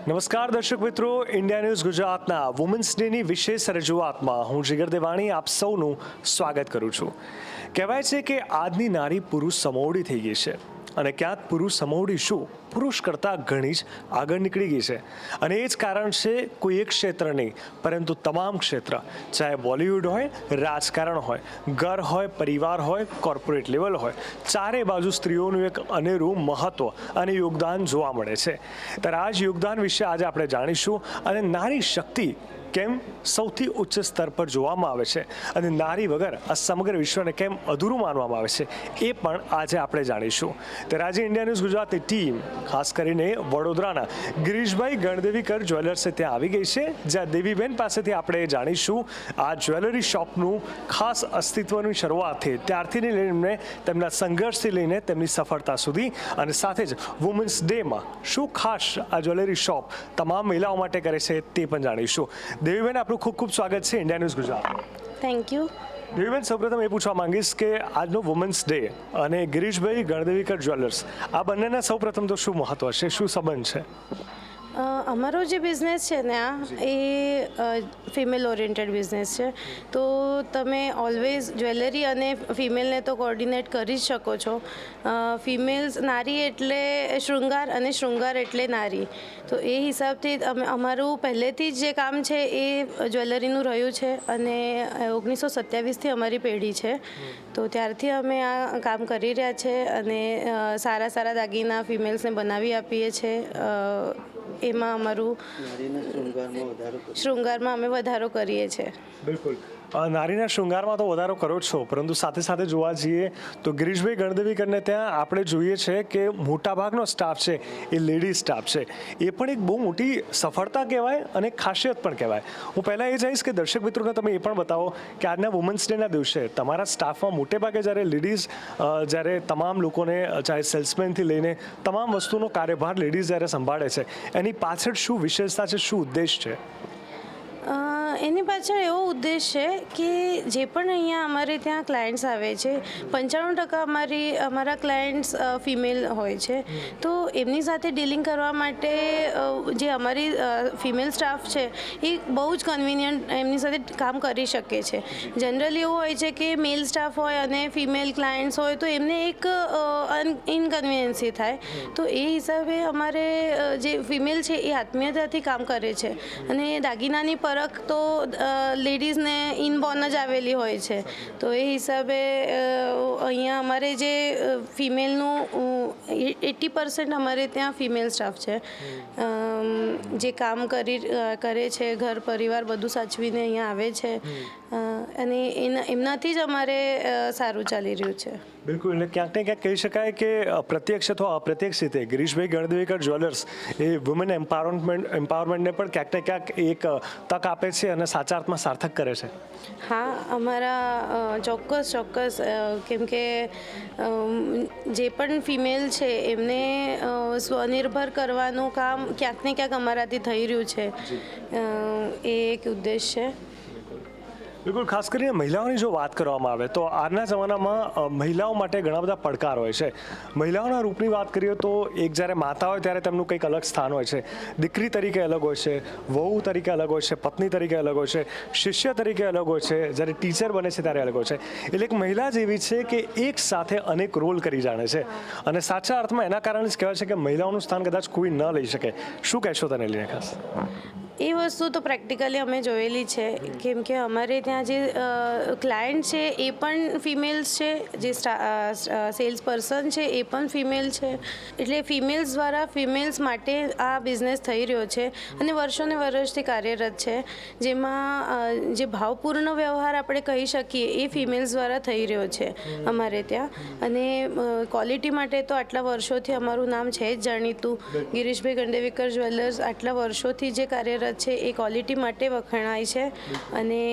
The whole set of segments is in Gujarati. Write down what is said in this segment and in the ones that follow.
નમસ્કાર દર્શક મિત્રો, ઇન્ડિયા ન્યૂઝ ગુજરાતના વુમન્સ ડેની વિશેષ રજૂઆતમાં હું જીગર દેવાણી આપ સૌનું સ્વાગત કરું છું. કહેવાય છે કે આજની નારી પુરુષ સમોવડી થઈ ગઈ છે અને ક્યાંક પુરુષ સમોવડી શું પુરુષ કરતાં ઘણી જ આગળ નીકળી ગઈ છે. અને એ જ કારણ છે કોઈ એક ક્ષેત્ર નહીં પરંતુ તમામ ક્ષેત્ર, ચાહે બોલિવૂડ હોય, રાજકારણ હોય, ઘર હોય, પરિવાર હોય, કોર્પોરેટ લેવલ હોય, ચારે બાજુ સ્ત્રીઓનું એક અનેરું મહત્વ અને યોગદાન જોવા મળે છે. ત્યારે આ જ યોગદાન વિશે આજે આપણે જાણીશું અને નારી શક્તિ કેમ સૌથી ઉચ્ચ સ્તર પર જોવામાં આવે છે અને નારી વગર આ સમગ્ર વિશ્વને કેમ અધૂરું માનવામાં આવે છે એ પણ આજે આપણે જાણીશું. ત્યારે આજે ઇન્ડિયા ન્યૂઝ ગુજરાતની ટીમ ખાસ કરીને વડોદરાના ગિરીશભાઈ ગણદેવીકર જ્વેલર્સે ત્યાં આવી ગઈ છે, જ્યાં દેવીબેન પાસેથી આપણે જાણીશું આ જ્વેલરી શોપનું ખાસ અસ્તિત્વની શરૂઆતથી ત્યારથી લઈને તેમના સંઘર્ષથી લઈને તેમની સફળતા સુધી અને સાથે જ વુમન્સ ડેમાં શું ખાસ આ જ્વેલરી શોપ તમામ મહિલાઓ માટે કરે છે તે પણ જાણીશું. દેવીબેન, આપનું ખૂબ ખૂબ સ્વાગત છે India news Gujarat. Thank you. Deviben, સૌપ્રથમ એ પૂછવા માંગીશ કે આજનો વુમન્સ ડે અને ગિરીશભાઈ ગણદેવીકર જ્વેલર્સ આ બંનેના સૌપ્રથમ તો શું મહત્વ છે, શું સંબંધ છે? અમારો જે બિઝનેસ છે ને એ ફિમેલ ઓરિએન્ટેડ બિઝનેસ છે. તો તમે ઓલવેઝ જ્વેલરી અને ફિમેલને તો કોર્ડિનેટ કરી જ શકો છો. ફિમેલ્સ, નારી એટલે શૃંગાર અને શૃંગાર એટલે નારી. તો એ હિસાબથી અમારું પહેલેથી જ જે કામ છે એ જ્વેલરીનું રહ્યું છે અને 1927થી અમારી પેઢી છે. તો ત્યારથી અમે આ કામ કરી રહ્યા છે અને સારા સારા દાગીના ફિમેલ્સને બનાવી આપીએ છીએ. એમાં અમારું શૃંગારમાં અમે વધારો કરીએ છીએ. બિલકુલ, નારીના શૃંગારમાં તો વધારો કરો છો, પરંતુ સાથે સાથે જોવા જઈએ તો ગિરીશભાઈ ગણદેવીકરને ત્યાં આપણે જોઈએ છે કે મોટાભાગનો સ્ટાફ છે એ લેડીઝ સ્ટાફ છે. એ પણ એક બહુ મોટી સફળતા કહેવાય અને ખાસિયત પણ કહેવાય. હું પહેલાં એ જઈશ કે દર્શક મિત્રોને તમે એ પણ બતાવો કે આજના વુમન્સ ડેના દિવસે તમારા સ્ટાફમાં મોટે ભાગે જ્યારે લેડીઝ, જ્યારે તમામ લોકોને ચાહે સેલ્સમેનથી લઈને તમામ વસ્તુનો કાર્યભાર લેડીઝ જ્યારે સંભાળે છે, એની પાછળ શું વિશેષતા છે, શું ઉદ્દેશ છે? એની પાછળ એવો ઉદ્દેશ છે કે જે પણ અહીંયા અમારે ત્યાં ક્લાયન્ટ્સ આવે છે, 95% અમારા ક્લાયન્ટ્સ ફિમેલ હોય છે. તો એમની સાથે ડીલિંગ કરવા માટે જે અમારી ફિમેલ સ્ટાફ છે એ બહુ જ કન્વિનિયન્ટ એમની સાથે કામ કરી શકે છે. જનરલી એવું હોય છે કે મેલ સ્ટાફ હોય અને ફિમેલ ક્લાયન્ટ્સ હોય તો એમને એક ઇનકન્વિનિયન્સી થાય. તો એ હિસાબે અમારે જે ફિમેલ છે એ આત્મીયતાથી કામ કરે છે અને દાગીનાની પરખ તો લેડીઝને ઇનબોર્ન જ આવેલી હોય છે. તો એ હિસાબે અહીંયા અમારે જે ફિમેલનું 80% અમારે ત્યાં ફિમેલ સ્ટાફ છે જે કામ કરે છે, ઘર પરિવાર બધું સાચવીને અહીંયા આવે છે અને એમનાથી જ અમારે સારું ચાલી રહ્યું છે. બિલકુલ, એટલે ક્યાંક ને ક્યાંક કહી શકાય કે પ્રત્યક્ષ અથવા અપ્રત્યક્ષ રીતે ગિરીશભાઈ ગણદેવીકર જ્વેલર્સ એ વુમેન એમ્પાવરમેન્ટને પણ ક્યાંક ને ક્યાંક એક તક આપે છે અને સાચા અર્થમાં સાર્થક કરે છે. હા, અમારા ચોક્કસ કેમ કે જે પણ ફિમેલ છે એમને સ્વનિર્ભર કરવાનું કામ ક્યાંક ને ક્યાંક અમારાથી થઈ રહ્યું છે. એ એક ઉદ્દેશ છે. બિલકુલ, ખાસ કરીને મહિલાઓની જો વાત કરવામાં આવે તો આજના જમાનામાં મહિલાઓ માટે ઘણા બધા પડકાર હોય છે. મહિલાઓના રૂપની વાત કરીએ તો એક જ્યારે માતા હોય ત્યારે તેમનું કંઈક અલગ સ્થાન હોય છે, દીકરી તરીકે અલગ હોય છે, વહુ તરીકે અલગ હોય છે, પત્ની તરીકે અલગ હોય છે, શિષ્ય તરીકે અલગ હોય છે, જ્યારે ટીચર બને છે ત્યારે અલગ હોય છે. એટલે એક મહિલા જ એવી છે કે એક સાથે અનેક રોલ કરી જાણે છે અને સાચા અર્થમાં એના કારણે જ કહેવાય છે કે મહિલાઓનું સ્થાન કદાચ કોઈ ન લઈ શકે. શું કહેશો તેને લઈને ખાસ? એ વસ્તુ તો પ્રેક્ટિકલી અમે જોયેલી છે કેમ કે અમારે ત્યાં જે ક્લાયન્ટ છે એ પણ ફિમેલ્સ છે, જે સેલ્સ પર્સન છે એ પણ ફિમેલ છે. એટલે ફિમેલ્સ દ્વારા ફિમેલ્સ માટે આ બિઝનેસ થઈ રહ્યો છે અને વર્ષોને વર્ષથી કાર્યરત છે. જેમાં જે ભાવપૂર્ણ વ્યવહાર આપણે કહી શકીએ એ ફિમેલ્સ દ્વારા થઈ રહ્યો છે અમારે ત્યાં. અને ક્વોલિટી માટે તો આટલા વર્ષોથી અમારું નામ છે જ જાણીતું. ગિરીશભાઈ ગણદેવીકર જ્વેલર્સ આટલા વર્ષોથી જે કાર્યરત છે એ ક્વોલિટી માટે વખણાય છે. અને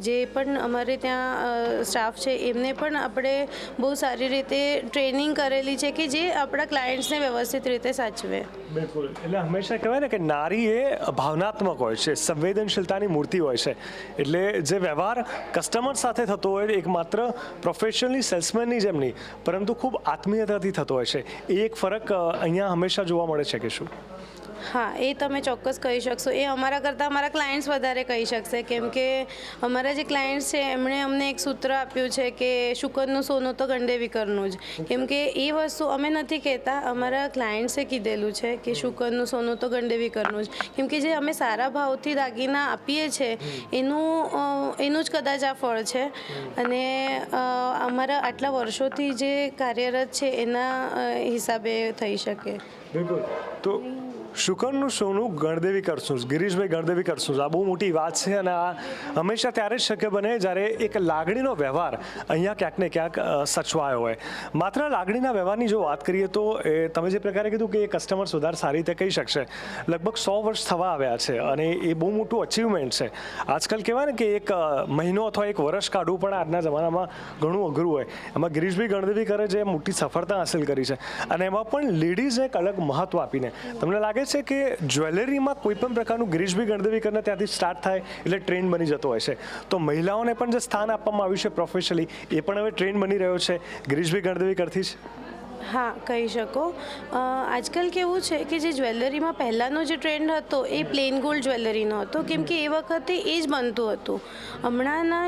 જે પણ અમારે ત્યાં સ્ટાફ છે એમને પણ આપણે બહુ સારી રીતે ટ્રેનિંગ કરેલી છે કે જે આપણા ક્લાયન્ટ્સને વ્યવસ્થિત રીતે સાચવે. બિલકુલ, એટલે હંમેશા કહેવાય ને કે નારી એ ભાવનાત્મક હોય છે, સંવેદનશીલતાની મૂર્તિ હોય છે. એટલે જે વ્યવહાર કસ્ટમર સાથે થતો હોય એક માત્ર પ્રોફેશનલી સેલ્સમેનની જેમ નહીં પરંતુ ખૂબ આત્મીયતાથી થતો હોય છે. એ એક ફરક અહીંયા હંમેશા જોવા મળે છે કે શું? હા, એ તમે ચોક્કસ કહી શકશો. એ અમારા કરતાં અમારા ક્લાયન્ટ્સ વધારે કહી શકશે, કેમ કે અમારા જે ક્લાયન્ટ્સ છે એમણે અમને એક સૂત્ર આપ્યું છે કે શુકનનું સોનું તો ગંડેવીકરનું જ. કેમ કે એ વસ્તુ અમે નથી કહેતા, અમારા ક્લાયન્ટ્સે કીધેલું છે કે શુકનનું સોનું તો ગંડેવીકરનું જ. કેમ કે જે અમે સારા ભાવથી દાગીના આપીએ છીએ એનું જ કદાચ આ ફળ છે. અને અમારા આટલા વર્ષોથી જે કાર્યરત છે એના હિસાબે થઈ શકે. બિલકુલ. તો શુકનનું સોનું ગણદેવી કરશું, ગિરીશભાઈ ગણદેવી કરશું, આ બહુ મોટી વાત છે. અને આ હંમેશા ત્યારે જ શક્ય બને જ્યારે એક લાગણીનો વ્યવહાર અહીંયા ક્યાંક ને ક્યાંક સચવાયો હોય. માત્ર લાગણીના વ્યવહારની જો વાત કરીએ તો તમે જે પ્રકારે કીધું કે એ કસ્ટમર્સ વધારે સારી રીતે કહી શકશે. લગભગ 100 વર્ષ થવા આવ્યા છે અને એ બહુ મોટું અચીવમેન્ટ છે. આજકાલ કહેવાય ને કે એક મહિનો અથવા એક વર્ષ કાઢવું પણ આજના જમાનામાં ઘણું અઘરું હોય. એમાં ગિરીશભાઈ ગણદેવી કરે જે મોટી સફળતા હાંસલ કરી છે, અને એમાં પણ લેડીઝને એક અલગ મહત્વ આપીને. તમને લાગે છે કે જ્વેલરીમાં કોઈ પણ પ્રકારનું ગિરીશભાઈ ગણદેવી કરીને ત્યાંથી સ્ટાર્ટ થાય એટલે ટ્રેન્ડ બની જતો હોય છે, તો મહિલાઓને પણ જે સ્થાન આપવામાં આવ્યું છે પ્રોફેશનલી, એ પણ હવે ટ્રેન્ડ બની રહ્યો છે ગિરીશભાઈ ગણદેવી કરથી જ? હા, કહી શકો. આજકાલ કેવું છે કે જે જ્વેલરીમાં પહેલાંનો જે ટ્રેન્ડ હતો એ પ્લેન ગોલ્ડ જ્વેલરીનો હતો, કેમ કે એ વખતે એ જ બનતું હતું. હમણાંના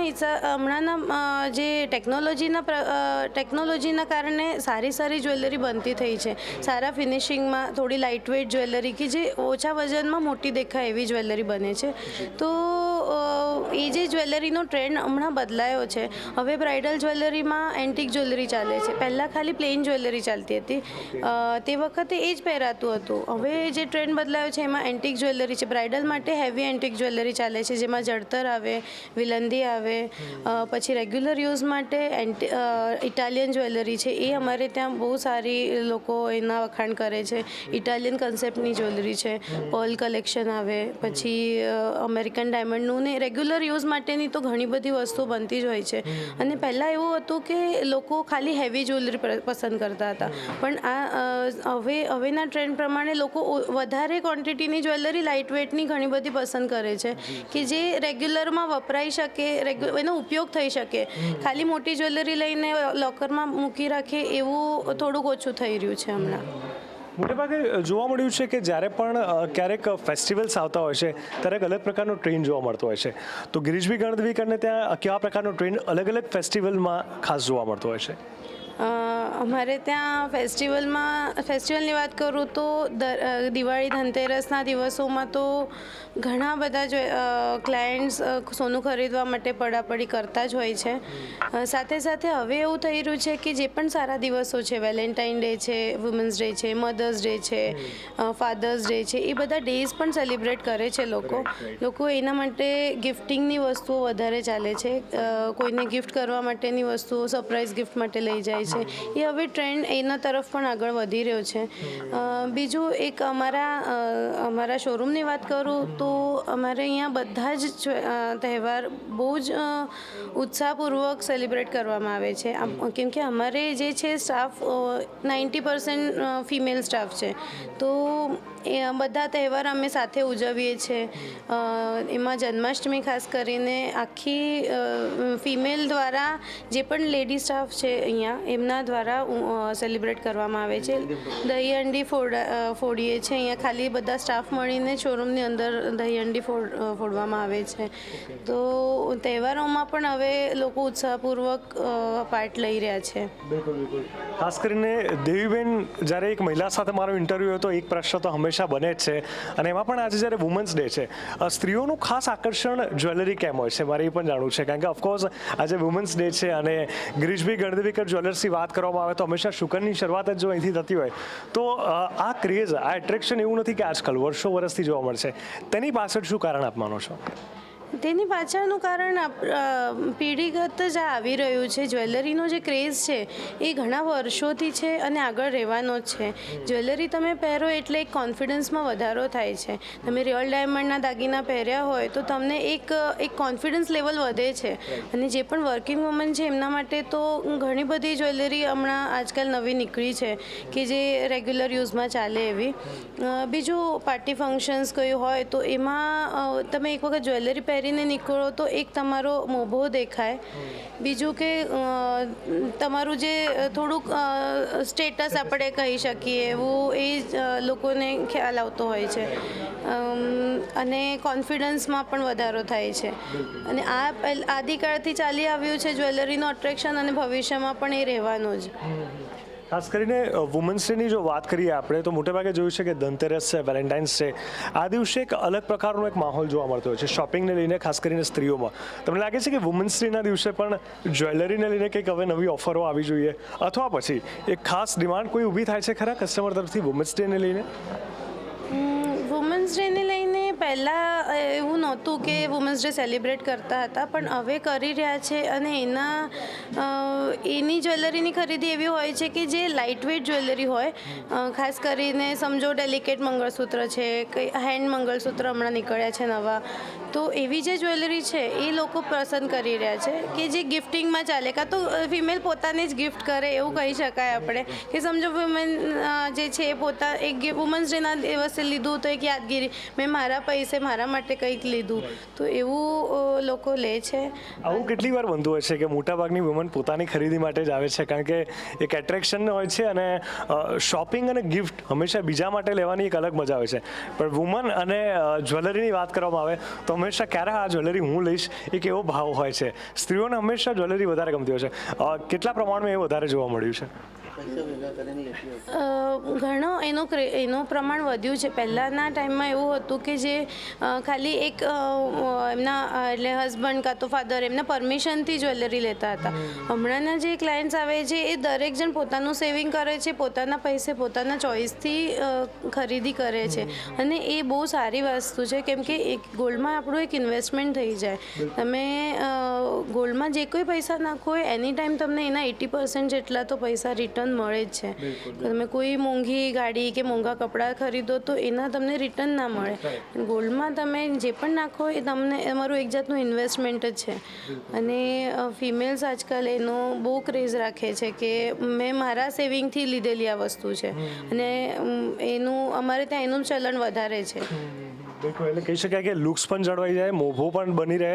જે ટેકનોલોજીના કારણે સારી જ્વેલરી બનતી થઈ છે, સારા ફિનિશિંગમાં, થોડી લાઇટવેટ જ્વેલરી કે જે ઓછા વજનમાં મોટી દેખાય એવી જ્વેલરી બને છે. તો એ જે જ્વેલરીનો ટ્રેન્ડ હમણાં બદલાયો છે. હવે બ્રાઇડલ જ્વેલરીમાં એન્ટિક જ્વેલરી ચાલે છે. પહેલાં ખાલી પ્લેન જ્વેલરી ચાલતી હતી, તે વખતે એ જ પહેરાતું હતું. હવે જે ટ્રેન્ડ બદલાયો છે એમાં એન્ટિક જ્વેલરી છે. બ્રાઇડલ માટે હેવી એન્ટિક જ્વેલરી ચાલે છે, જેમાં જડતર આવે, વિલંદી આવે. પછી રેગ્યુલર યુઝ માટે ઇટાલિયન જ્વેલરી છે, એ અમારે ત્યાં બહુ સારી લોકો એના વખાણ કરે છે. ઇટાલિયન કન્સેપ્ટની જ્વેલરી છે, પર્લ કલેક્શન આવે, પછી અમેરિકન ડાયમંડનું ને રેગ્યુલર યુઝ માટેની તો ઘણી બધી વસ્તુઓ બનતી જ હોય છે. અને પહેલાં એવું હતું કે લોકો ખાલી હેવી જ્વેલરી પસંદ કરતા હતા, પણ આ હવેના ટ્રેન્ડ પ્રમાણે લોકો વધારે ક્વોન્ટિટીની જ્વેલરી લાઇટ વેટની ઘણી બધી પસંદ કરે છે કે જે રેગ્યુલરમાં વપરાઈ શકે, એનો ઉપયોગ થઈ શકે. ખાલી મોટી જ્વેલરી લઈને લોકરમાં મૂકી રાખે એવું થોડુંક ઓછું થઈ રહ્યું છે હમણાં. મોટેભાગે જોવા મળ્યું છે કે જ્યારે પણ ક્યારેક ફેસ્ટિવલ્સ આવતા હોય છે ત્યારે અલગ પ્રકારનો ટ્રેન્ડ જોવા મળતો હોય છે. તો ગિરીશભાઈ ગણદેવી કરીને ત્યાં કેવા પ્રકારનો ટ્રેન્ડ અલગ ફેસ્ટિવલમાં ખાસ જોવા મળતો હોય છે? અમારે ત્યાં ફેસ્ટિવલની વાત કરું તો દિવાળી, ધનતેરસના દિવસોમાં તો ઘણા બધા ક્લાયન્ટ્સ સોનું ખરીદવા માટે પડાપડી કરતા જ હોય છે. સાથે સાથે હવે એવું થઈ રહ્યું છે કે જે પણ સારા દિવસો છે, વેલેન્ટાઇન ડે છે, વુમન્સ ડે છે, મધર્સ ડે છે, ફાધર્સ ડે છે, એ બધા ડેઝ પણ સેલિબ્રેટ કરે છે લોકો એના માટે ગિફ્ટિંગની વસ્તુઓ વધારે ચાલે છે. કોઈને ગિફ્ટ કરવા માટેની વસ્તુઓ સરપ્રાઇઝ ગિફ્ટ માટે લઈ જાય છે. એ હવે ટ્રેન્ડ એના તરફ પણ આગળ વધી રહ્યો છે. બીજું એક અમારા શોરૂમની વાત કરું તો અમારે અહીંયા બધા જ તહેવાર બહુ જ ઉત્સાહપૂર્વક સેલિબ્રેટ કરવામાં આવે છે. કેમ કે અમારે જે છે સ્ટાફ 90% ફિમેલ સ્ટાફ છે, તો એ બધા તહેવાર અમે સાથે ઉજવીએ છીએ. એમાં જન્માષ્ટમી ખાસ કરીને આખી ફિમેલ દ્વારા, જે પણ લેડી સ્ટાફ છે અહીંયા એમના દ્વારા સેલિબ્રેટ કરવામાં આવે છે. દહીં હંડી ફોડીએ છીએ અહીંયા, ખાલી બધા સ્ટાફ મળીને શોરૂમની અંદર દહીં હંડી ફોડવામાં આવે છે. તો તહેવારોમાં પણ હવે લોકો ઉત્સાહપૂર્વક પાર્ટ લઈ રહ્યા છે. બિલકુલ. ખાસ કરીને દેવીબેન, જ્યારે એક મહિલા સાથે મારો ઇન્ટરવ્યૂ હતો, એક પ્રશ્ન તો હંમેશા બને જ છે, અને એમાં પણ આજે જ્યારે વુમન્સ ડે છે, સ્ત્રીઓનું ખાસ આકર્ષણ જ્વેલરી કેમ હોય છે, મારે એ પણ જાણવું છે. કારણ કે ઓફકોર્સ આજે વુમન્સ ડે છે અને ગિરીશભાઈ ગણદેવીકર જ્વેલર્સની વાત કરવામાં આવે તો હંમેશા શુકનની શરૂઆત જ જો અહીંથી થતી હોય, તો આ ક્રેઝ, આ એટ્રેક્શન એવું નથી કે આજકાલ વર્ષોથી જોવા મળશે. તેની પાછળ શું કારણ આપ માનો છો? તેની પાછળનું કારણ પેઢીગત જ આવી રહ્યું છે. જ્વેલરીનો જે ક્રેઝ છે એ ઘણા વર્ષોથી છે અને આગળ રહેવાનો જ છે. જ્વેલરી તમે પહેરો એટલે એક કોન્ફિડન્સમાં વધારો થાય છે. તમે રિયલ ડાયમંડના દાગીના પહેર્યા હોય તો તમને એક કોન્ફિડન્સ લેવલ વધે છે. અને જે પણ વર્કિંગ વુમન છે એમના માટે તો ઘણી બધી જ્વેલરી હમણાં આજકાલ નવી નીકળી છે કે જે રેગ્યુલર યુઝમાં ચાલે એવી. બીજું પાર્ટી ફંક્શન્સ કયું હોય તો એમાં તમે એક વખત જ્વેલરી પહેરી પહેરીને નીકળો તો એક તમારો મોભો દેખાય, બીજું કે તમારું જે થોડુંક સ્ટેટસ આપણે કહી શકીએ એવું એ જ લોકોને ખ્યાલ આવતો હોય છે, અને કોન્ફિડન્સમાં પણ વધારો થાય છે. અને આ આદિકાળથી ચાલી આવ્યું છે જ્વેલરીનું અટ્રેક્શન, અને ભવિષ્યમાં પણ એ રહેવાનું જ. ખાસ કરીને વુમન્સ ડેની જો વાત કરીએ આપણે તો મોટેભાગે જોયું છે કે ધનતેરસ છે, વેલેન્ટાઇન્સ છે, આ દિવસે એક અલગ પ્રકારનો એક માહોલ જોવા મળતો હોય છે શોપિંગને લઈને, ખાસ કરીને સ્ત્રીઓમાં. તમને લાગે છે કે વુમન્સ ડેના દિવસે પણ જ્વેલરીને લઈને કંઈક હવે નવી ઓફરો આવી જોઈએ, અથવા પછી એક ખાસ ડિમાન્ડ કોઈ ઊભી થાય છે ખરા કસ્ટમર તરફથી વુમન્સ ડેને લઈને? વુમન્સ ડેને લઈને પહેલાં એવું નહોતું કે વુમન્સ ડે સેલિબ્રેટ કરતા હતા, પણ હવે કરી રહ્યા છે. અને એની જ્વેલરીની ખરીદી એવી હોય છે કે જે લાઇટ વેઇટ જ્વેલરી હોય, ખાસ કરીને સમજો ડેલિકેટ મંગળસૂત્ર છે, કંઈ હેન્ડ મંગળસૂત્ર હમણાં નીકળ્યા છે નવા, તો એવી જે જ્વેલરી છે એ લોકો પસંદ કરી રહ્યા છે કે જે ગિફ્ટિંગમાં ચાલે, કાં તો ફિમેલ પોતાને જ ગિફ્ટ કરે એવું કહી શકાય આપણે, કે સમજો વુમેન જે છે એ પોતા એક વુમન્સ ડેના દિવસે લીધું તો એક યાદગીરી, મેં મારા પૈસે મારા માટે કંઈક લીધું, તો એવું લોકો લે છે. આવું કેટલી વાર બનતું હોય છે કે મોટાભાગની વુમન પોતાની ખરીદી માટે જ આવે છે, કારણ કે એક એટ્રેક્શન હોય છે, અને શોપિંગ અને ગિફ્ટ હંમેશા બીજા માટે લેવાની એક અલગ મજા હોય છે. પણ વુમન અને જ્વેલરીની વાત કરવામાં આવે તો હંમેશા ક્યારે આ જ્વેલરી હું લઈશ એક એવો ભાવ હોય છે. સ્ત્રીઓને હંમેશા જ્વેલરી વધારે ગમતી હોય છે. કેટલા પ્રમાણમાં એ વધારે જોવા મળ્યું છે? ઘણો એનું પ્રમાણ વધ્યું છે. પહેલાંના ટાઈમમાં એવું હતું કે જે ખાલી એક એમના એટલે હસબન્ડ કાં તો ફાધર એમના પરમિશનથી જ્વેલરી લેતા હતા. હમણાંના જે ક્લાયન્ટ્સ આવે છે એ દરેક જણ પોતાનું સેવિંગ કરે છે, પોતાના પૈસે પોતાના ચોઇસથી ખરીદી કરે છે, અને એ બહુ સારી વસ્તુ છે, કેમ કે એક ગોલ્ડમાં આપણું એક ઇન્વેસ્ટમેન્ટ થઈ જાય. તમે ગોલ્ડમાં જે કોઈ પૈસા નાખો હોય એની ટાઈમ તમને એના 80% જેટલા તો પૈસા રિટર્ન મળે જ છે. તમે કોઈ મોંઘી ગાડી કે મોંઘા કપડાં ખરીદો તો એના તમને રિટર્ન ના મળે. ગોલ્ડમાં તમે જે પણ નાખો એ તમને તમારું એક જાતનું ઇન્વેસ્ટમેન્ટ જ છે. અને ફિમેલ્સ આજકાલ એનો બહુ ક્રેઝ રાખે છે કે મેં મારા સેવિંગથી લીધેલી આ વસ્તુ છે, અને એનું અમારે ત્યાં એનું ચલણ વધારે છે. બિલકુલ, એટલે કહી શકાય કે લુક્સ પણ જળવાઈ જાય, મોભો પણ બની રહે,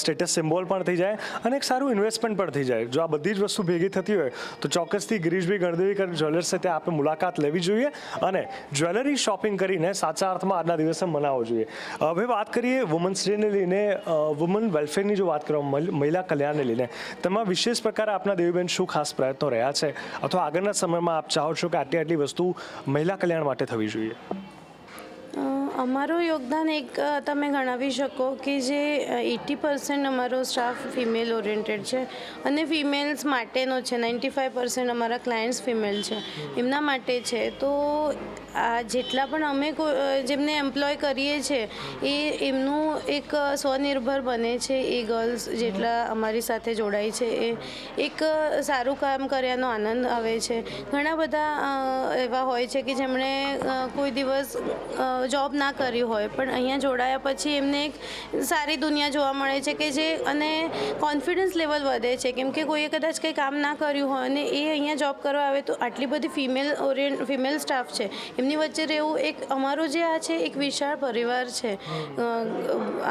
સ્ટેટસ સિમ્બોલ પણ થઈ જાય, અને એક સારું ઇન્વેસ્ટમેન્ટ પણ થઈ જાય. જો આ બધી જ વસ્તુ ભેગી થતી હોય તો ચોક્કસથી ગિરીશભાઈ ગણદેવીકર જ્વેલર્સ છે ત્યાં આપણે મુલાકાત લેવી જોઈએ, અને જ્વેલરી શોપિંગ કરીને સાચા અર્થમાં આજના દિવસે મનાવવો જોઈએ. હવે વાત કરીએ વુમન્સ ડેને લઈને, વુમન વેલફેરની જો વાત કરવામાં, મહિલા કલ્યાણને લઈને, તેમાં વિશેષ પ્રકારે આપના દેવીબેન શું ખાસ પ્રયત્નો રહ્યા છે, અથવા આગળના સમયમાં આપ ચાહો છો કે આટલી વસ્તુ મહિલા કલ્યાણ માટે થવી જોઈએ? અમારું યોગદાન એક તમે ગણાવી શકો કે જે 80% અમારો સ્ટાફ ફિમેલ ઓરિએન્ટેડ છે, અને ફિમેલ્સ માટેનો છે. 95% અમારા ક્લાયન્ટ્સ ફિમેલ છે, એમના માટે છે. તો આ જેટલા પણ અમે જેમને એમ્પ્લોય કરીએ છીએ એ એમનું એક સ્વનિર્ભર બને છે. એ ગર્લ્સ જેટલા અમારી સાથે જોડાય છે એ એક સારું કામ કર્યાનો આનંદ આવે છે. ઘણા બધા એવા હોય છે કે જેમણે કોઈ દિવસ જોબ ના કર્યું હોય, પણ અહીંયા જોડાયા પછી એમને એક સારી દુનિયા જોવા મળે છે કે જે, અને કોન્ફિડન્સ લેવલ વધે છે, કેમ કે કોઈએ કદાચ કંઈ કામ ના કર્યું હોય અને એ અહીંયા જોબ કરવા આવે તો આટલી બધી ફિમેલ સ્ટાફ છે, એમની વચ્ચે રહેવું, એક અમારો જે આ છે એક વિશાળ પરિવાર છે.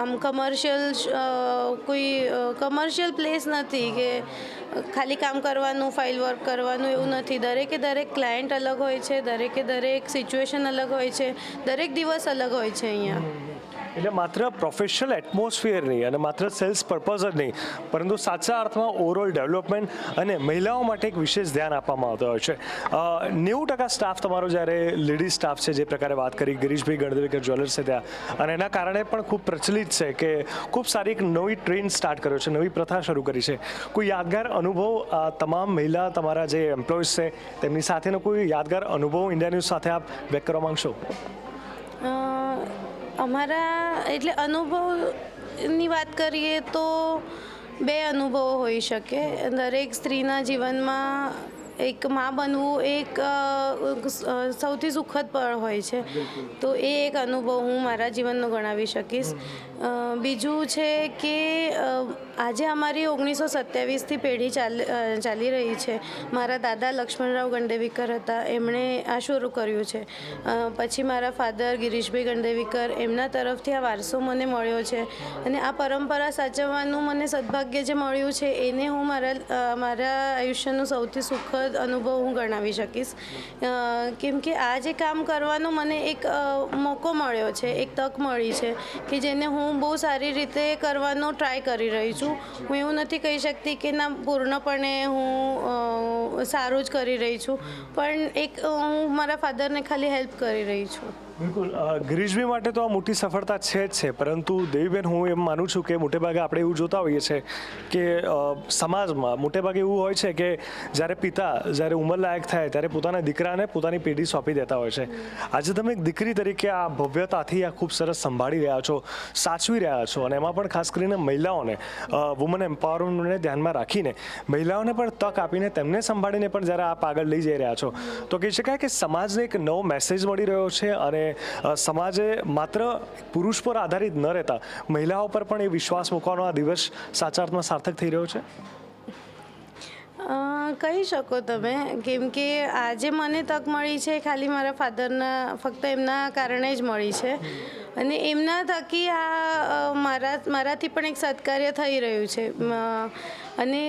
આમ કોઈ કમર્શિયલ પ્લેસ નથી કે ખાલી કામ કરવાનું, ફાઇલ વર્ક કરવાનું, એવું નથી. દરેક ક્લાયન્ટ અલગ હોય છે, દરેક સિચ્યુએશન અલગ હોય છે, દરેક દિવસ અલગ હોય છે અહીંયા. એટલે માત્ર પ્રોફેશનલ એટમોસ્ફિયર નહીં અને માત્ર સેલ્સ પર્પઝ જ નહીં, પરંતુ સાચા અર્થમાં ઓવરઓલ ડેવલપમેન્ટ અને મહિલાઓ માટે એક વિશેષ ધ્યાન આપવામાં આવતું હોય છે. 90% સ્ટાફ તમારો જ્યારે લેડીઝ સ્ટાફ છે, જે પ્રકારે વાત કરી ગિરીશભાઈ ગણદેવીકર જ્વેલર્સ છે ત્યાં, અને એના કારણે પણ ખૂબ પ્રચલિત છે કે ખૂબ સારી એક નવી ટ્રેન્ડ સ્ટાર્ટ કર્યો છે, નવી પ્રથા શરૂ કરી છે. કોઈ યાદગાર અનુભવ તમામ મહિલા તમારા જે એમ્પ્લોઈઝ છે તેમની સાથેનો કોઈ યાદગાર અનુભવ ઇન્ડિયા ન્યૂઝ સાથે આપ વ્યક્ત કરવા માંગશો? અમારા એટલે અનુભવની વાત કરીએ તો બે અનુભવો હોઈ શકે. દરેક સ્ત્રીના જીવનમાં એક માં બનવું એક સૌથી સુખદ પળ હોય છે, તો એ એક અનુભવ હું મારા જીવનનો ગણાવી શકીશ. બીજું છે કે આજે અમારી 1927થી પેઢી ચાલી રહી છે. મારા દાદા લક્ષ્મણરાવ ગંડેવીકર હતા, એમણે આ શરૂ કર્યું છે. પછી મારા ફાધર ગિરીશભાઈ ગંડેવીકર, એમના તરફથી આ વારસો મને મળ્યો છે, અને આ પરંપરા સાચવવાનું મને સદભાગ્ય જે મળ્યું છે એને હું મારા આયુષ્યનો સૌથી સુખદ અનુભવ હું ગણાવી શકીશ. કેમ કે આ જે કામ કરવાનો મને એક મોકો મળ્યો છે, એક તક મળી છે કે જેને હું બહુ સારી રીતે કરવાનો ટ્રાય કરી રહી છું. હું એવું નથી કહી શકતી કે ના પૂર્ણપણે હું સારું જ કરી રહી છું, પણ હું મારા ફાધરને ખાલી હેલ્પ કરી રહી છું. બિલકુલ. ગિરીશભાઈ માટે તો આ મોટી સફળતા છે જ છે, પરંતુ દેવીબેન હું એમ માનું છું કે મોટેભાગે આપણે એવું જોતા હોઈએ છીએ કે સમાજમાં મોટેભાગે એવું હોય છે કે જ્યારે પિતા જ્યારે ઉંમરલાયક થાય ત્યારે પોતાના દીકરાને પોતાની પેઢી સોંપી દેતા હોય છે. આજે તમે એક દીકરી તરીકે આ ભવ્યતાથી આ ખૂબ સરસ સંભાળી રહ્યા છો, સાચવી રહ્યા છો, અને એમાં પણ ખાસ કરીને મહિલાઓને વુમન એમ્પાવરમેન્ટને ધ્યાનમાં રાખીને મહિલાઓને પણ તક આપીને તેમને સંભાળીને પણ જ્યારે આપ આગળ લઈ જઈ રહ્યા છો, તો કહી શકાય કે સમાજને એક નવો મેસેજ મળી રહ્યો છે, અને સમાજે માત્ર પુરુષ પર આધારિત ન રહેતા મહિલાઓ પર પણ એ વિશ્વાસ મૂકવાનો આ દિવસ સાચા અર્થમાં સાર્થક થઈ રહ્યો છે. કહી શકો તમે, કેમ કે આજે મને તક મળી છે ખાલી મારા ફાધરના ફક્ત એમના કારણે જ મળી છે, અને એમના થકી આ મારાથી પણ એક સત્કાર્ય થઈ રહ્યું છે. અને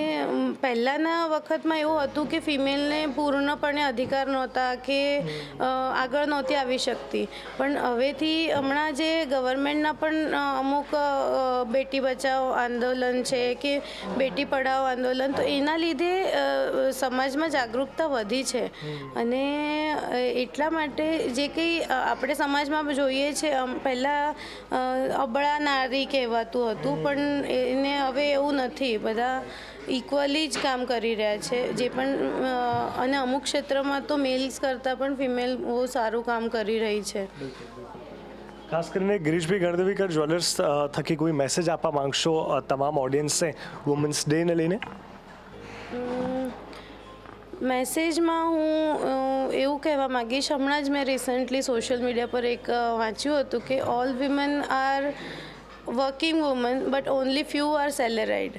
પહેલાંના વખતમાં એવું હતું કે ફિમેલને પૂર્ણપણે અધિકાર નહોતા કે આગળ નહોતી આવી શકતી, પણ હવેથી હમણાં જે ગવર્મેન્ટના પણ અમુક બેટી બચાવો આંદોલન છે કે બેટી પઢાઓ આંદોલન, તો એના લીધે સમાજમાં જાગૃતતા વધી છે. અને એટલા માટે જે કંઈ આપણે સમાજમાં જોઈએ છે, પહેલાં અબળા નારી કહેવાતું હતું, પણ એને હવે એવું નથી. બધા ઇક્વલી જ કામ કરી રહ્યા છે, જે પણ, અને અમુક ક્ષેત્રમાં તો મેલ્સ કરતાં પણ ફિમેલ બહુ સારું કામ કરી રહી છે. ખાસ કરીને ગિરીશભાઈ ગણદેવીકર જ્વેલર્સ થકી કોઈ મેસેજ આપવા માંગશો તમામ ઓડિયન્સને વુમન્સ ડેને લઈને? મેસેજમાં હું એવું કહેવા માગીશ, હમણાં જ મેં રિસન્ટલી સોશિયલ મીડિયા પર એક વાંચ્યું હતું કે all women are working woman but only few are salaried.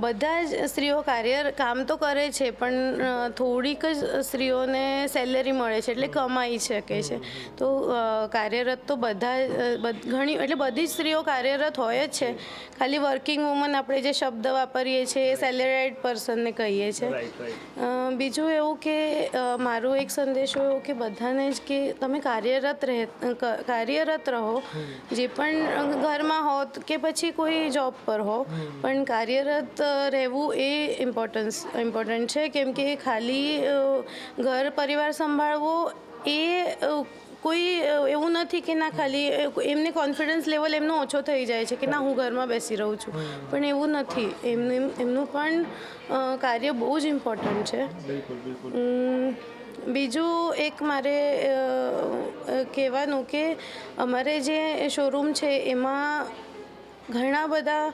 બધા જ સ્ત્રીઓ કામ તો કરે છે, પણ થોડીક જ સ્ત્રીઓને સેલેરી મળે છે, એટલે કમાઈ શકે છે. તો કાર્યરત તો બધી જ સ્ત્રીઓ કાર્યરત હોય જ છે. ખાલી વર્કિંગ વુમન આપણે જે શબ્દ વાપરીએ છીએ એ સેલેરાઇડ પર્સનને કહીએ છીએ. બીજું એવું કે મારો એક સંદેશો એવો કે બધાને જ કે તમે કાર્યરત રહો, જે પણ ઘરમાં હો કે પછી કોઈ જોબ પર હો, પણ કાર્યરત રહેવું એ ઇમ્પોર્ટન્ટ છે. કેમ કે ખાલી ઘર પરિવાર સંભાળવો એ કોઈ એવું નથી કે ના ખાલી એમને કોન્ફિડન્સ લેવલ એમનો ઓછો થઈ જાય છે કે ના હું ઘરમાં બેસી રહું છું, પણ એવું નથી. એમનું પણ કાર્ય બહુ જ ઇમ્પોર્ટન્ટ છે. બીજું એક મારે કહેવાનું કે અમારે જે શોરૂમ છે એમાં ઘણા બધા,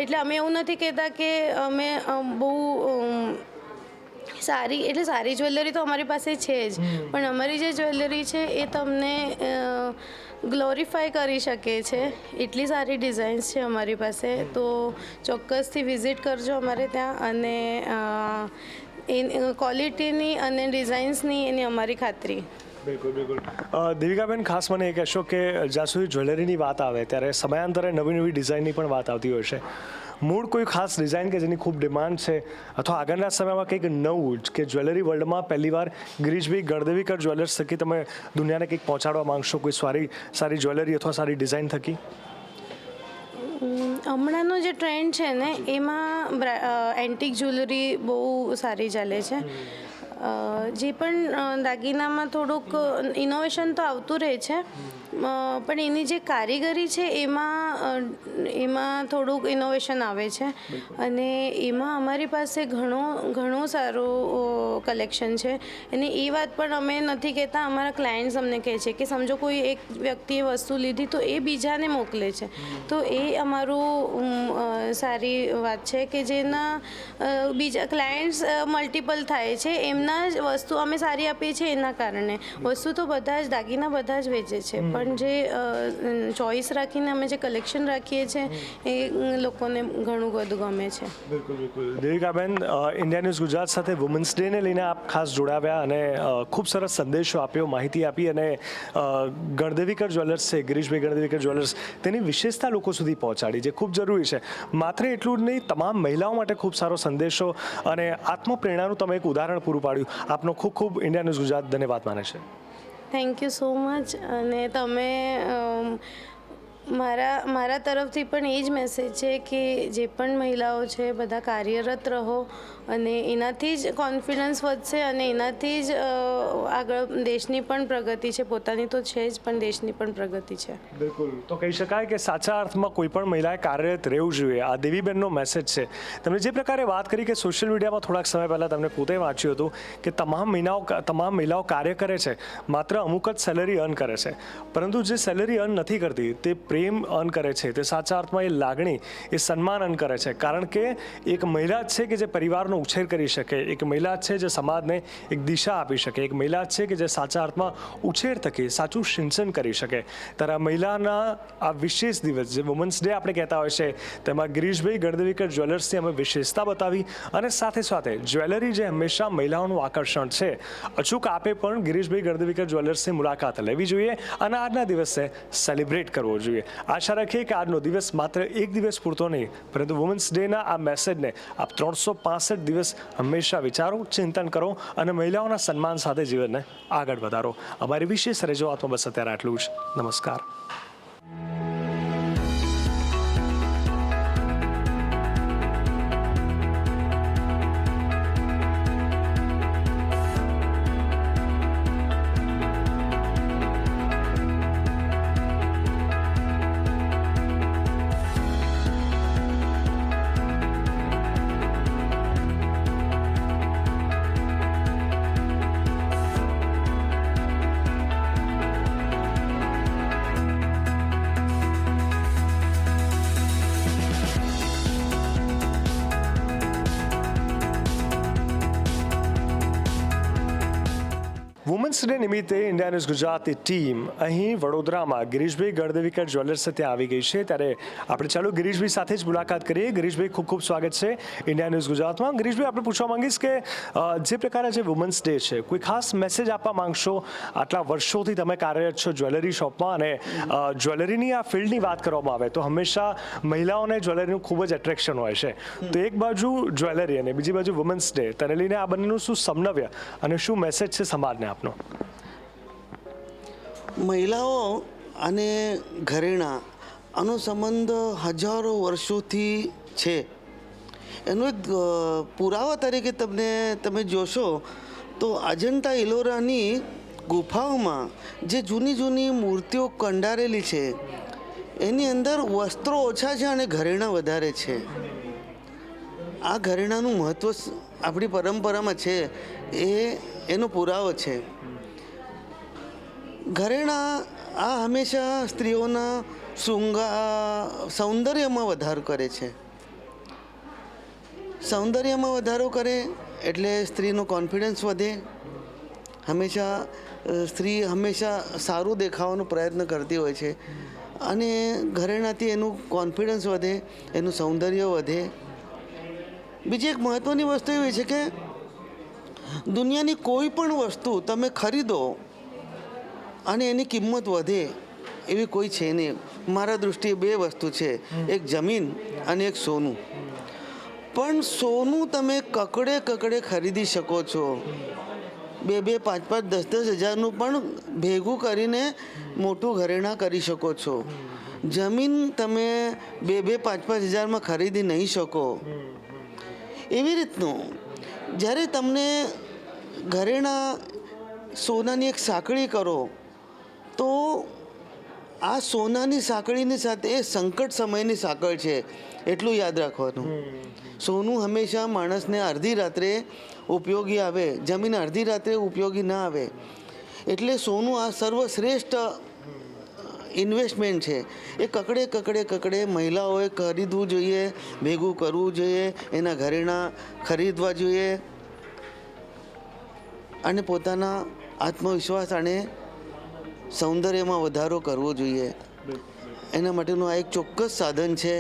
એટલે અમે એવું નથી કહેતા કે અમે બહુ સારી જ્વેલરી તો અમારી પાસે છે જ, પણ અમારી જે જ્વેલરી છે એ તમને ગ્લોરીફાય કરી શકે છે. એટલી સારી ડિઝાઇન્સ છે અમારી પાસે, તો ચોક્કસથી વિઝિટ કરજો અમારે ત્યાં. અને ક્વોલિટીની અને ડિઝાઇન્સની એની અમારી ખાતરી. બિલકુલ. દેવિકાબેન, ખાસ મને એ કહેશો કે જ્યાં સુધી જ્વેલરીની વાત આવે ત્યારે સમયાંતરે નવી ડિઝાઇનની પણ વાત આવતી હોય છે. મૂળ કોઈ ખાસ ડિઝાઇન કે જેની ખૂબ ડિમાન્ડ છે, અથવા આગળના સમયમાં કંઈક નવું કે જ્વેલરી વર્લ્ડમાં પહેલીવાર ગિરીશભાઈ ગણદેવીકર જ્વેલર્સ થકી તમે દુનિયાને કંઈક પહોંચાડવા માંગશો, કોઈ સારી જ્વેલરી અથવા સારી ડિઝાઇન થકી? હમણાંનો જે ટ્રેન્ડ છે ને એમાં એન્ટિક જ્વેલરી બહુ સારી ચાલે છે. જે પણ દાગીનામાં થોડુંક ઇનોવેશન તો આવતું રહે છે, પણ એની જે કારીગરી છે એમાં થોડુંક ઇનોવેશન આવે છે. અને એમાં અમારી પાસે ઘણું સારું કલેક્શન છે. અને એ વાત પણ અમે નથી કહેતા, અમારા ક્લાયન્ટ્સ અમને કહે છે કે સમજો કોઈ એક વ્યક્તિએ વસ્તુ લીધી તો એ બીજાને મોકલે છે. તો એ અમારું સારી વાત છે કે જેના બીજા ક્લાયન્ટ્સ મલ્ટિપલ થાય છે. એમના જ વસ્તુ અમે સારી આપીએ છીએ એના કારણે. વસ્તુ તો બધા જ દાગીના બધા જ વેચે છે, પણ જે ચોઈસ રાખીને અમે જે કલેક્શન રાખીએ છીએ એ લોકોને ઘણું બધું ગમે છે. બિલકુલ. દેવિકાબેન, ઇન્ડિયા ન્યૂઝ ગુજરાત સાથે વુમન્સ ડેને લઈને આપ ખાસ જોડાવ્યા અને ખૂબ સરસ સંદેશો આપ્યો, માહિતી આપી. અને ગણદેવીકર જ્વેલર્સ છે, ગિરીશભાઈ ગણદેવીકર જ્વેલર્સ, તેની વિશેષતા લોકો સુધી પહોંચાડી, જે ખૂબ જરૂરી છે. માત્ર એટલું જ નહીં, તમામ મહિલાઓ માટે ખૂબ સારો સંદેશો અને આત્મપ્રેરણાનું તમે એક ઉદાહરણ પૂરું પાડ્યું. આપનો ખૂબ ખૂબ ઇન્ડિયા ન્યૂઝ ગુજરાત ધન્યવાદ માને છે. Thank you so much. અને તમે મારા તરફથી પણ એ જ મેસેજ છે કે જે પણ મહિલાઓ છે બધા કાર્યરત રહો, અને એનાથી જ કોન્ફિડન્સ વધશે અને એનાથી જ આગળ દેશની પણ પ્રગતિ છે. પોતાની તો છે જ, પણ દેશની પણ પ્રગતિ છે. બિલકુલ. તો કહી શકાય કે સાચા અર્થમાં કોઈ પણ મહિલાએ કાર્યરત રહેવું જોઈએ. આ દેવીબેનનો મેસેજ છે. તમે જે પ્રકારે વાત કરી કે સોશિયલ મીડિયામાં થોડાક સમય પહેલાં તમને પોતે વાંચ્યું હતું કે તમામ મહિલાઓ કાર્ય કરે છે, માત્ર અમુક જ સેલરી અર્ન કરે છે. પરંતુ જે સેલરી અર્ન નથી કરતી તે પ્રેમ અર્ન કરે છે, તે સાચા અર્થમાં એ લાગણી, એ સન્માન અર્ન કરે છે. કારણ કે એક મહિલા જ છે કે જે પરિવારનો ઉછેર કરી શકે, એક મહિલા છે જે સમાજને એક દિશા આપી શકે, એક મહિલા છે કે જે સાચા અર્થમાં ઉછેર થકી સાચું સિંચન કરી શકે. ત્યારે આ મહિલાના આ વિશેષ દિવસ જે વુમન્સ ડે આપણે કહેતા હોય છે, તેમાં ગિરીશભાઈ ગણદેવીકર જ્વેલર્સની અમે વિશેષતા બતાવી. અને સાથે સાથે જ્વેલરી જે હંમેશા મહિલાઓનું આકર્ષણ છે, અચૂક આપે પણ ગિરીશભાઈ ગણદેવીકર જ્વેલર્સની મુલાકાત લેવી જોઈએ અને આજના દિવસે સેલિબ્રેટ કરવો જોઈએ. આશા રાખીએ કે આજનો દિવસ માત્ર એક દિવસ પૂરતો નહીં, પરંતુ વુમન્સ ડેના આ મેસેજને આપ 365 દિવસ હંમેશા વિચારો, ચિંતન કરો અને મહિલાઓના સન્માન સાથે જીવનને આગળ વધારો. અમારી વિશેષ રજૂઆતમાં બસ અત્યારે આટલું જ. નમસ્કાર. વુમન્સ ડે નિમિત્તે ઇન્ડિયા ન્યૂઝ ગુજરાતી ટીમ અહીં વડોદરામાં ગિરીશભાઈ ગણદેવીકર જ્વેલર્સ ત્યાં આવી ગઈ છે. ત્યારે આપણે ચાલો ગિરીશભાઈ સાથે જ મુલાકાત કરીએ. ગિરીશભાઈ, ખૂબ ખૂબ સ્વાગત છે ઇન્ડિયા ન્યૂઝ ગુજરાતમાં. ગિરીશભાઈ, આપણે પૂછવા માંગીશ કે જે પ્રકારે જે વુમન્સ ડે છે, કોઈ ખાસ મેસેજ આપવા માંગશો? આટલા વર્ષોથી તમે કાર્યરત છો જ્વેલરી શોપમાં, અને જ્વેલરીની આ ફિલ્ડની વાત કરવામાં આવે તો હંમેશા મહિલાઓને જ્વેલરીનું ખૂબ જ એટ્રેક્શન હોય છે. તો એક બાજુ જ્વેલરી અને બીજી બાજુ વુમન્સ ડે, તેને લઈને આ બંનેનું શું સમન્વય અને શું મેસેજ છે સમાજને આપનો? મહિલાઓ અને ઘરેણાં આનો સંબંધ હજારો વર્ષોથી છે. એનો એક પુરાવા તરીકે તમે જોશો તો અજંતા ઇલોરાની ગુફાઓમાં જે જૂની મૂર્તિઓ કંડારેલી છે એની અંદર વસ્ત્રો ઓછા છે અને ઘરેણાં વધારે છે. આ ઘરેણાંનું મહત્ત્વ આપણી પરંપરામાં છે, એનો પુરાવો છે. ઘરેણાં આ હંમેશા સ્ત્રીઓના સૌંદર્યમાં વધારો કરે છે. સૌંદર્યમાં વધારો કરે એટલે સ્ત્રીનો કોન્ફિડન્સ વધે. સ્ત્રી હંમેશા સારું દેખાવાનો પ્રયત્ન કરતી હોય છે, અને ઘરેણાંથી એનું કોન્ફિડન્સ વધે, એનું સૌંદર્ય વધે. બીજી એક મહત્ત્વની વસ્તુ એવી છે કે દુનિયાની કોઈ પણ વસ્તુ તમે ખરીદો અને એની કિંમત વધે એવી કોઈ છે નહીં. મારા દૃષ્ટિએ બે વસ્તુ છે, એક જમીન અને એક સોનું. પણ સોનું તમે કકડે ખરીદી શકો છો. 2-2, 5-5, 10-10 હજારનું પણ ભેગું કરીને મોટું ઘરેણાં કરી શકો છો. જમીન તમે 2-2, 5-5 હજારમાં ખરીદી નહીં શકો. એવી રીતનું જ્યારે તમને ઘરેણાં સોનાની એક સાંકળી કરો તો આ સોનાની સાંકળીની સાથે એ સંકટ સમયની સાંકળ છે એટલું યાદ રાખવાનું. સોનું હંમેશા માણસને અડધી રાત્રે ઉપયોગી આવે, જમીન અડધી રાત્રે ઉપયોગી ના આવે. એટલે સોનું આ સર્વશ્રેષ્ઠ ઇન્વેસ્ટમેન્ટ છે. એ કકડે મહિલાઓએ ખરીદવું જોઈએ, ભેગું કરવું જોઈએ, એના ઘરેણાં ખરીદવા જોઈએ અને પોતાના આત્મવિશ્વાસ અને સૌંદર્યમાં વધારો કરવો જોઈએ. એના માટેનું આ એક ચોક્કસ સાધન છે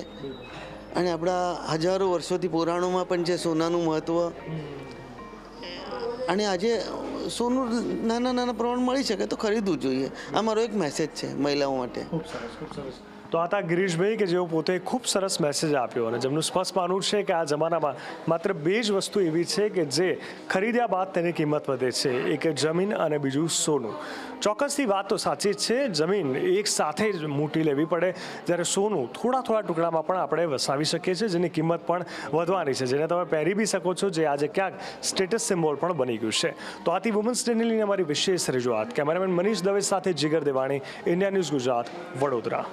અને આપણા હજારો વર્ષોથી પુરાણોમાં પણ છે સોનાનું મહત્ત્વ. અને આજે સોનું નાના પ્રમાણ મળી શકે તો ખરીદવું જોઈએ. આ મારો એક મેસેજ છે મહિલાઓ માટે. ખૂબ સરસ, ખૂબ સરસ. તો આ હતા ગિરીશભાઈ કે જેઓ પોતે ખૂબ સરસ મેસેજ આપ્યો અને જેમનું સ્પષ્ટ માનવું છે કે આ જમાનામાં માત્ર બે જ વસ્તુ એવી છે કે જે ખરીદ્યા બાદ તેની કિંમત વધે છે, એક જમીન અને બીજું સોનું. ચોક્કસથી વાત તો સાચી જ છે, જમીન એક સાથે જ મૂટી લેવી પડે, જ્યારે સોનું થોડા ટુકડામાં પણ આપણે વસાવી શકીએ છીએ, જેની કિંમત પણ વધવાની છે, જેને તમે પહેરી બી શકો છો, જે આજે ક્યાંક સ્ટેટસ સિમ્બોલ પણ બની ગયું છે. તો આથી વુમન્સ ડેને લઈને અમારી વિશેષ રજૂઆત. કેમેરામેન મનીષ દવે સાથે જીગર દેવાણી, ઇન્ડિયા ન્યૂઝ ગુજરાત, વડોદરા.